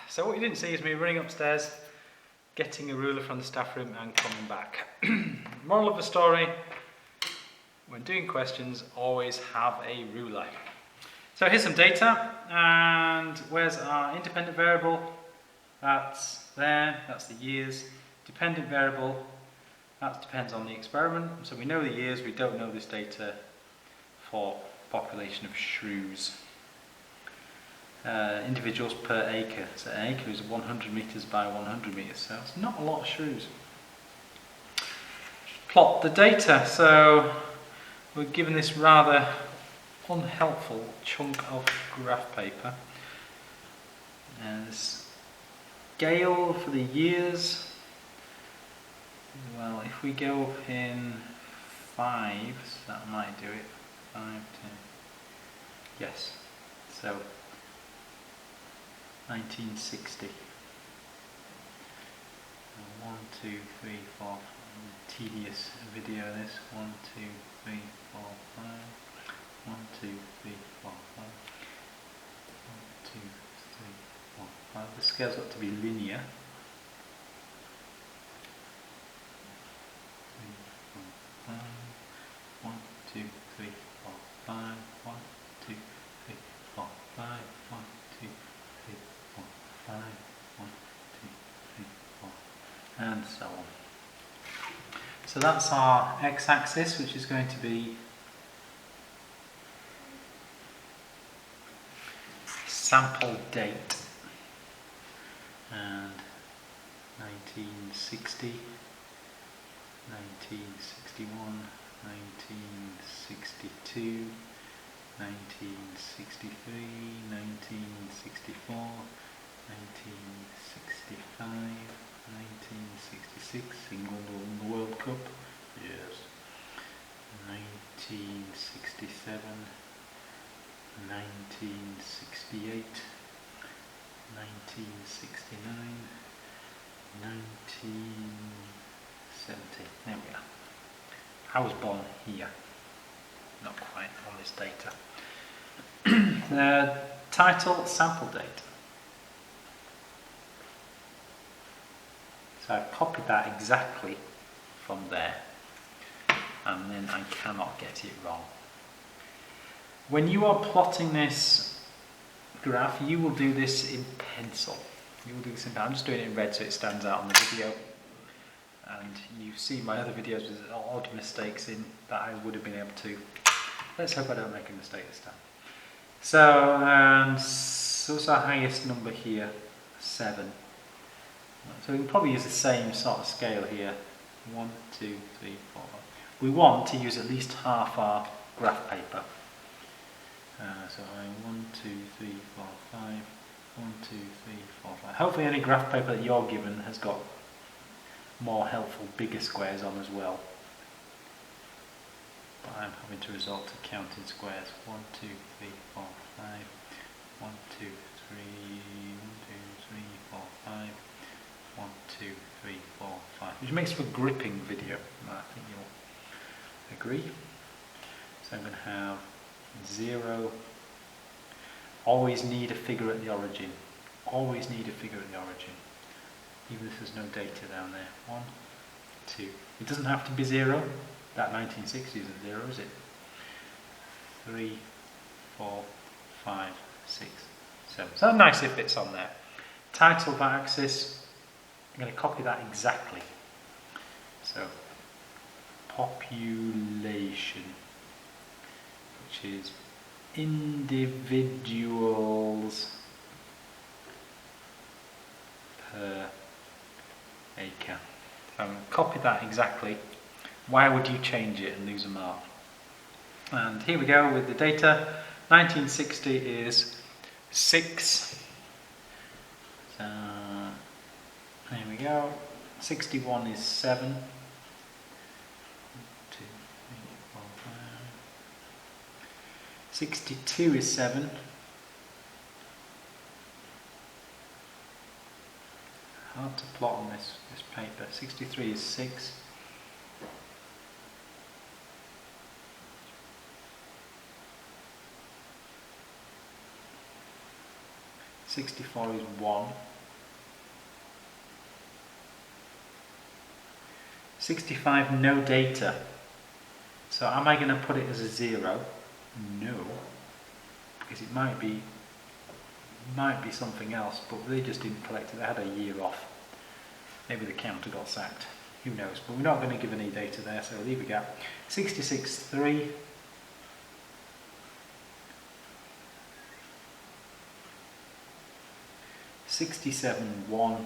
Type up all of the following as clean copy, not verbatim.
So what you didn't see is me running upstairs, getting a ruler from the staff room and coming back. Moral of the story, when doing questions, always have a ruler. So here's some data, and where's our independent variable? That's there, that's the years. Dependent variable, that depends on the experiment. So we know the years, we don't know this data for population of shrews. Individuals per acre. So an acre is 100 metres by 100 metres, so it's not a lot of shrews. Plot the data. So we're given this rather unhelpful chunk of graph paper. And the scale for the years, well, if we go up in fives, that might do it. 5, 10. Yes. So 1960. 1, 2, 3, 4. Tedious video this. 1, 2, 3, 4, 5. 1, 2, 3, 4, 5. 1, 2, 3, 4, 5. The scale's got to be linear. 3, 4, 5. 1, 2, 3, 4, 5. 1, 2, 3, 4, 5. 1, 2, 3, 4, 5. 1, 2, 3, 4, and so on. So that's our x-axis, which is going to be sample date, and 1960, 1961, 1962, 1963, 1964, 1965, 1966, England won the World Cup, yes, 1967, 1968, 1969, 1970. There we are. I was born here. Not quite on this data. Title, sample date. So I've copied that exactly from there, and then I cannot get it wrong. When you are plotting this graph, you will do this in pencil. You will do this in pencil. I'm just doing it in red so it stands out on the video. And you see my other videos with odd mistakes in that I would have been able to. Let's hope I don't make a mistake this time. So, so what's our highest number here? 7. So we can probably use the same sort of scale here. 1, 2, 3, 4. We want to use at least half our graph paper. So 1, 2, 3, 4, 5. 1, 2, 3, 4, 5. Hopefully any graph paper that you're given has got more helpful bigger squares on as well. But I'm having to resort to counting squares. 1, 2, 3, 4, 5. 1, 2, 3, 1, 2, 3, 4, 5. 1, 2, 3, 4, 5. Which makes for a gripping video. I think you'll agree. So I'm going to have 0. Always need a figure at the origin. Always need a figure at the origin. Even if there's no data down there. 1, 2. It doesn't have to be 0. That 1960 isn't 0, is it? 3, 4, 5, 6, 7. So nice if it's on there. Title of our axis. I'm going to copy that exactly. So, population, which is individuals per acre. So I'm going to copy that exactly. Why would you change it and lose a mark? And here we go with the data. 1960 is 6. So, there we go. 61 is 7. 1, 2, 3, 4, 5. 62 is 7. Hard to plot on this paper. 63 is 6. 64 is 1. 65, no data. So am I going to put it as a 0? No, because it might be something else, but they just didn't collect it. They had a year off. Maybe the counter got sacked. Who knows? But we're not going to give any data there, so leave a gap. 66, 3. 67, 1.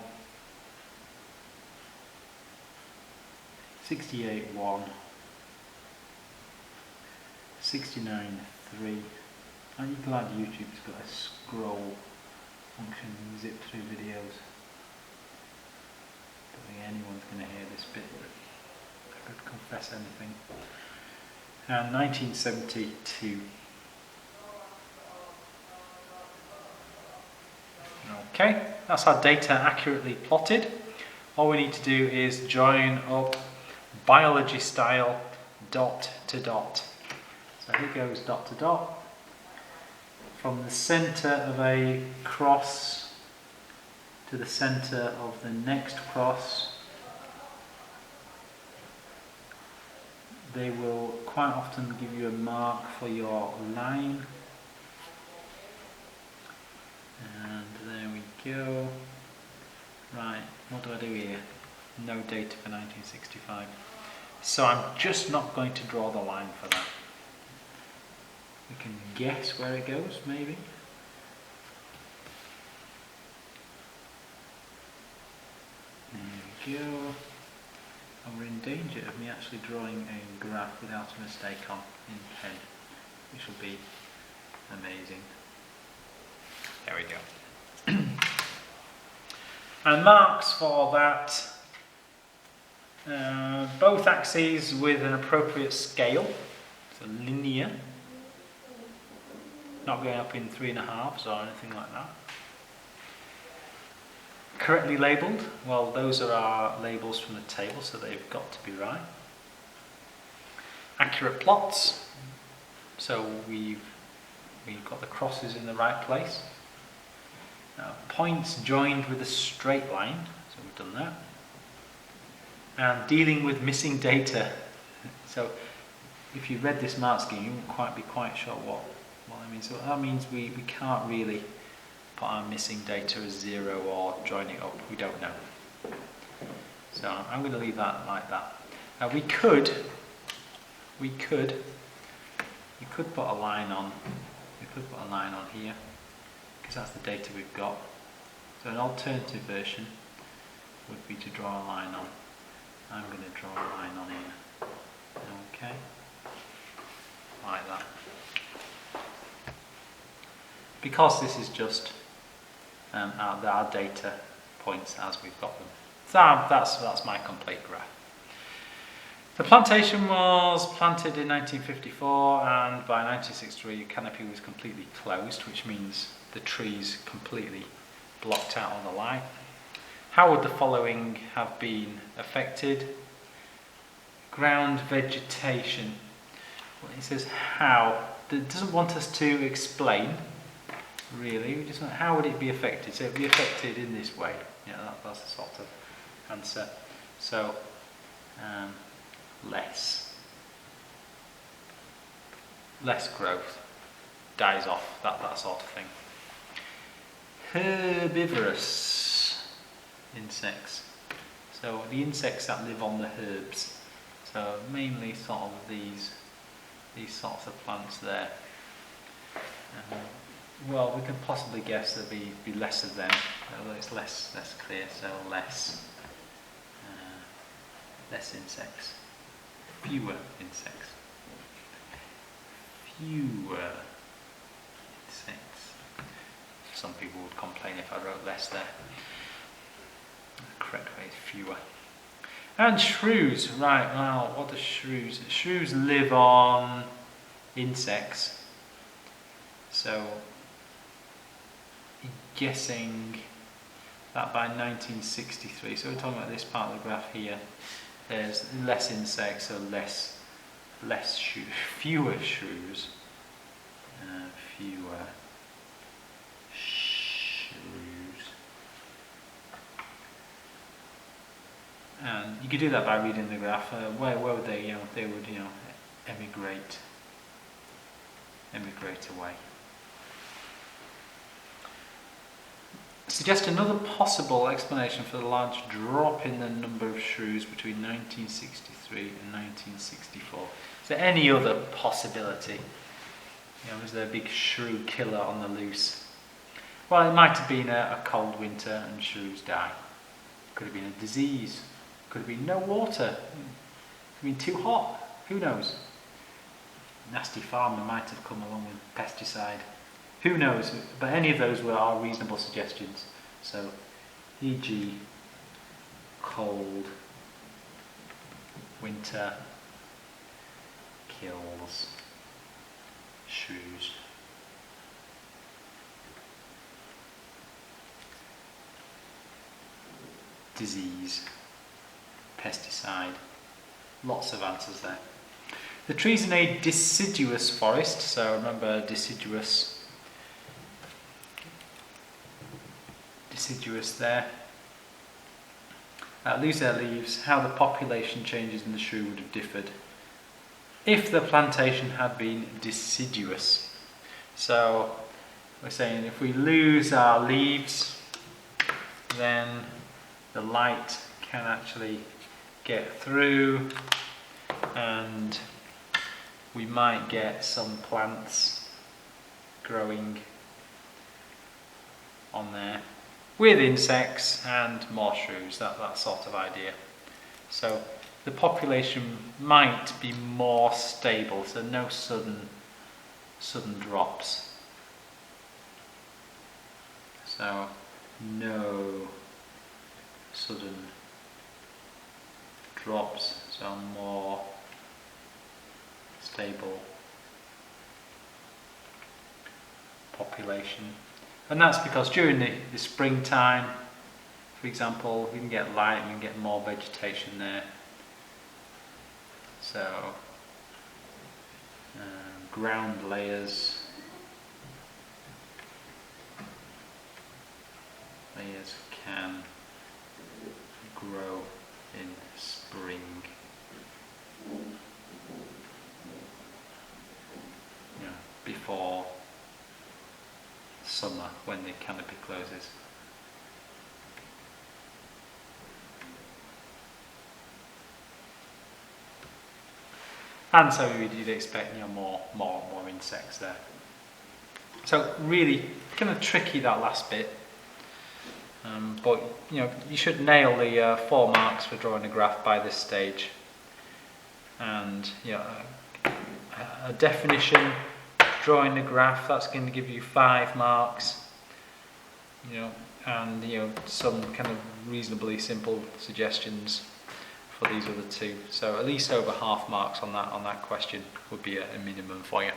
68, 1. 69, 3. Aren't you glad YouTube's got a scroll function and zip through videos? Don't think anyone's going to hear this bit. I could confess anything. And 1972. Okay, that's our data accurately plotted. All we need to do is join up biology style dot to dot. So here goes dot to dot. From the centre of a cross to the centre of the next cross, they will quite often give you a mark for your line. And there we go. Right, what do I do here? No data for 1965. So I'm just not going to draw the line for that. We can guess where it goes, maybe. There we go. And we're in danger of me actually drawing a graph without a mistake on in pen, which will be amazing. There we go. And marks for that. Both axes with an appropriate scale, so linear. Not going up in 3.5s or anything like that. Correctly labelled, well those are our labels from the table, so they've got to be right. Accurate plots, so we've got the crosses in the right place. Points joined with a straight line, so we've done that. And dealing with missing data. So if you read this mark scheme, you won't be quite sure what that means. So that means we can't really put our missing data as 0 or join it up. We don't know. So I'm going to leave that like that. Now we could put a line on. We could put a line on here because that's the data we've got. So an alternative version would be to draw a line on. I'm going to draw a line on here. Okay, like that. Because this is just our data points as we've got them. So that's my complete graph. The plantation was planted in 1954, and by 1963 the canopy was completely closed, which means the trees completely blocked out on the line. How would the following have been affected? Ground vegetation. Well, it says how. It doesn't want us to explain, really. We just want, how would it be affected? So it would be affected in this way. Yeah, that's the sort of answer. So, less growth, dies off, that sort of thing. Herbivorous insects. So the insects that live on the herbs. So mainly sort of these sorts of plants there. Well, we can possibly guess there'll be less of them, although it's less clear. So less insects, fewer insects, Some people would complain if I wrote less there. The correct way is fewer. And shrews, right, well, what are shrews? Shrews live on insects. So, guessing that by 1963, so we're talking about this part of the graph here, there's less insects, so fewer shrews. Fewer shrews. And you could do that by reading the graph. Where would they? They would emigrate away. Suggest another possible explanation for the large drop in the number of shrews between 1963 and 1964. Is there any other possibility? Was there a big shrew killer on the loose? Well, it might have been a cold winter and shrews die. Could have been a disease. Could have been no water. Could have been too hot. Who knows? A nasty farmer might have come along with pesticide. Who knows? But any of those are reasonable suggestions. So, e.g., cold winter kills shrews. Disease, pesticide, lots of answers there. The tree's in a deciduous forest, so remember deciduous there. Lose their leaves, how the population changes in the shrew would have differed if the plantation had been deciduous. So we're saying if we lose our leaves, then the light can actually get through and we might get some plants growing on there with insects and more shrews, that sort of idea. So the population might be more stable, so no sudden drops. So no sudden drops, so more stable population. And that's because during the springtime, for example, we can get light, we can get more vegetation there. So ground layers can grow in spring. Before summer, when the canopy closes. And so you'd expect more insects there. So really kind of tricky, that last bit. But you should nail the 4 marks for drawing a graph by this stage. And a definition, drawing the graph, that's going to give you 5 marks. And some kind of reasonably simple suggestions for these other 2. So at least over half marks on that question would be a minimum for you.